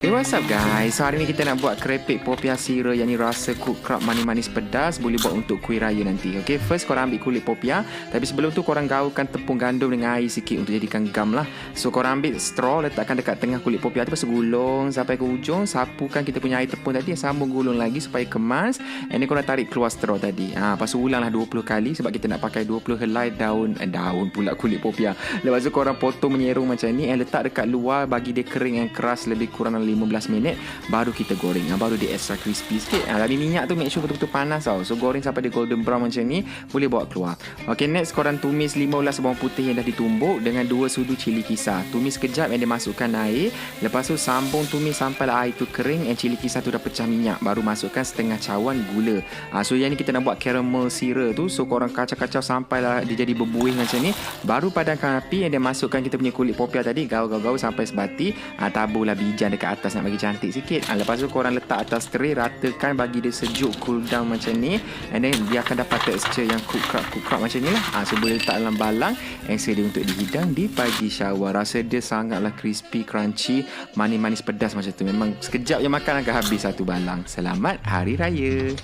Hey, what's up guys? So hari ni kita nak buat kerepek popia sira yang ni rasa cook crab manis-manis pedas. Boleh buat untuk kuih raya nanti. Okay, first korang ambil kulit popia. Tapi sebelum tu korang gaulkan tepung gandum dengan air sikit untuk jadikan gam lah. So korang ambil straw, letakkan dekat tengah kulit popia tu. Lepas tu gulung sampai ke ujung. Sapukan kita punya air tepung tadi. Sambung gulung lagi supaya kemas. And then korang tarik keluar straw tadi. Lepas tu ulanglah 20 kali. Sebab kita nak pakai 20 helai daun pula kulit popia. Lepas tu korang potong menyerung macam ni. And letak dekat luar bagi dia kering and keras lebih kurang 15 minit. Baru kita goreng. Baru dia extra crispy sikit. Tapi minyak tu make sure betul-betul panas tau. So goreng sampai dia golden brown macam ni. Boleh bawa keluar. Okay, next korang tumis 15 bawang putih yang dah ditumbuk dengan 2 sudu cili kisar. Tumis kejap and dia masukkan air. Lepas tu sambung tumis sampai air tu kering and cili kisar tu dah pecah minyak. Baru masukkan setengah cawan gula. So yang ni kita nak buat caramel sira tu. So korang kacau-kacau sampailah dia jadi berbuih macam ni. Baru padamkan api and dia masukkan kita punya kulit popia tadi. Gaul-gaul sampai sebati. Taburlah bijan dekat atas nak bagi cantik sikit. Lepas tu korang letak atas tray, ratakan bagi dia sejuk, cool down macam ni. And then dia akan dapat texture yang cook crab macam ni lah. So boleh letak dalam balang and sedia untuk dihidang di pagi syawal. Rasa dia sangatlah crispy, crunchy, manis-manis pedas macam tu. Memang sekejap je makan akan habis satu balang. Selamat Hari Raya.